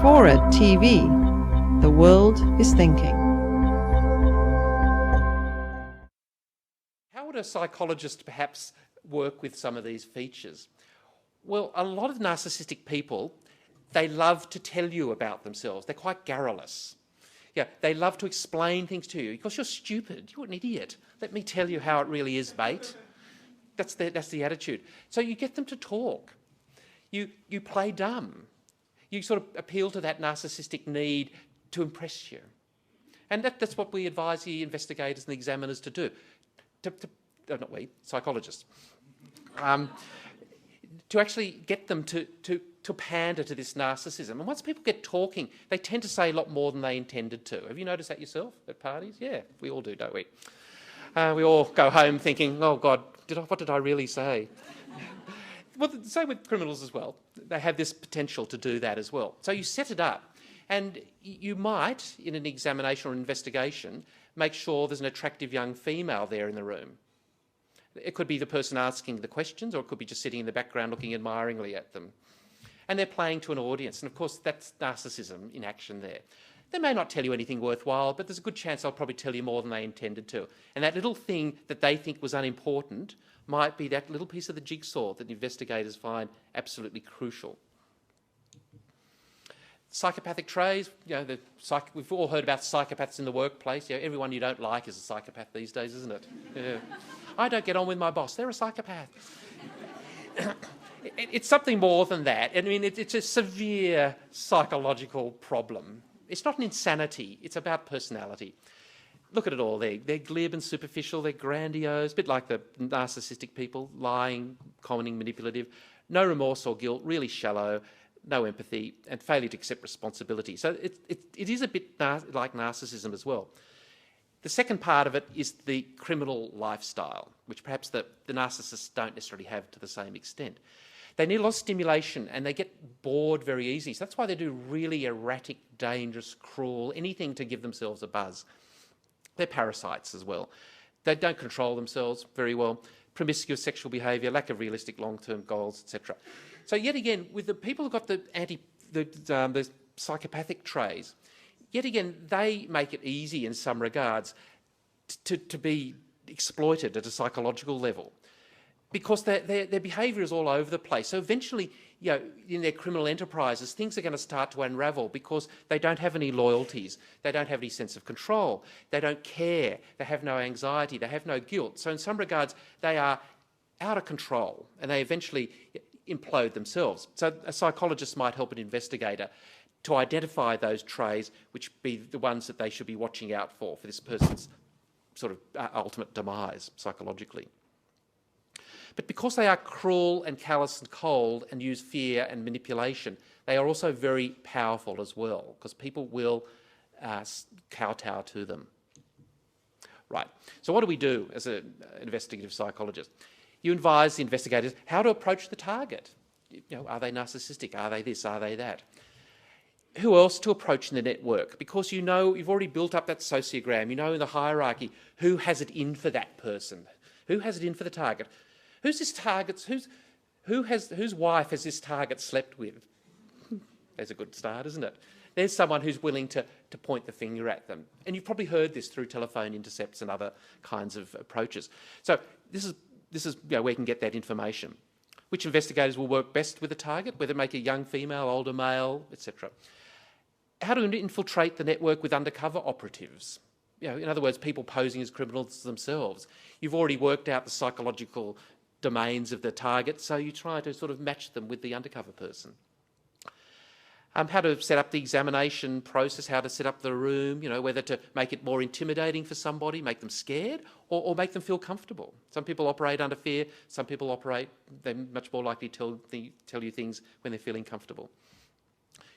FORA.tv. The world is thinking. How would a psychologist perhaps work with some of these features? Well, a lot of narcissistic people, they love to tell you about themselves. They're quite garrulous. Yeah, they love to explain things to you. Because you're stupid, you're an idiot. Let me tell you how it really is, mate. That's the attitude. So you get them to talk. You play dumb. You sort of appeal to that narcissistic need to impress you. And that's what we advise the investigators and the examiners to do. Not we, psychologists. To actually get them to pander to this narcissism. And once people get talking, they tend to say a lot more than they intended to. Have you noticed that yourself at parties? Yeah, we all do, don't we? We all go home thinking, oh God, what did I really say? Well, the same with criminals as well. They have this potential to do that as well. So you set it up, and you might, in an examination or investigation, make sure there's an attractive young female there in the room. It could be the person asking the questions, or it could be just sitting in the background looking admiringly at them. And they're playing to an audience, and of course that's narcissism in action there. They may not tell you anything worthwhile, but there's a good chance they'll probably tell you more than they intended to. And that little thing that they think was unimportant might be that little piece of the jigsaw that investigators find absolutely crucial. Psychopathic traits, we've all heard about psychopaths in the workplace. Everyone you don't like is a psychopath these days, isn't it? Yeah. I don't get on with my boss, they're a psychopath. It's something more than that. I mean, it's a severe psychological problem. It's not an insanity, it's about personality. Look at it all. They're glib and superficial, they're grandiose, a bit like the narcissistic people, lying, conning, manipulative, no remorse or guilt, really shallow, no empathy, and failure to accept responsibility. So it is a bit like narcissism as well. The second part of it is the criminal lifestyle, which perhaps the narcissists don't necessarily have to the same extent. They need a lot of stimulation and they get bored very easily. So that's why they do really erratic, dangerous, cruel, anything to give themselves a buzz. They're parasites as well. They don't control themselves very well. Promiscuous sexual behaviour, lack of realistic long-term goals, etc. So yet again, with the people who've got the psychopathic traits, yet again, they make it easy in some regards to be exploited at a psychological level because their behaviour is all over the place. So eventually, in their criminal enterprises, things are going to start to unravel because they don't have any loyalties, they don't have any sense of control, they don't care, they have no anxiety, they have no guilt. So in some regards, they are out of control and they eventually implode themselves. So a psychologist might help an investigator to identify those traits which be the ones that they should be watching out for this person's sort of ultimate demise psychologically. But because they are cruel and callous and cold and use fear and manipulation, they are also very powerful as well because people will kowtow to them. Right, so what do we do as an investigative psychologist? You advise the investigators how to approach the target. Are they narcissistic? Are they this? Are they that? Who else to approach in the network? Because you've already built up that sociogram, in the hierarchy, who has it in for that person? Who has it in for the target? Who's this target? Whose wife has this target slept with? There's a good start, isn't it? There's someone who's willing to point the finger at them. And you've probably heard this through telephone intercepts and other kinds of approaches. So this is where you can get that information. Which investigators will work best with the target, whether make a young female, older male, etc. How to infiltrate the network with undercover operatives. In other words, people posing as criminals themselves. You've already worked out the psychological domains of the target, so you try to sort of match them with the undercover person. How to set up the examination process, how to set up the room, whether to make it more intimidating for somebody, make them scared, or make them feel comfortable. Some people operate under fear, some people they're much more likely to tell you things when they're feeling comfortable.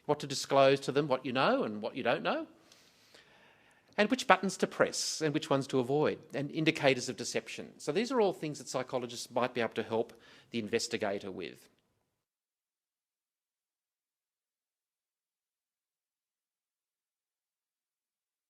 What to disclose to them, what you know and what you don't know. And which buttons to press and which ones to avoid, and indicators of deception. So these are all things that psychologists might be able to help the investigator with.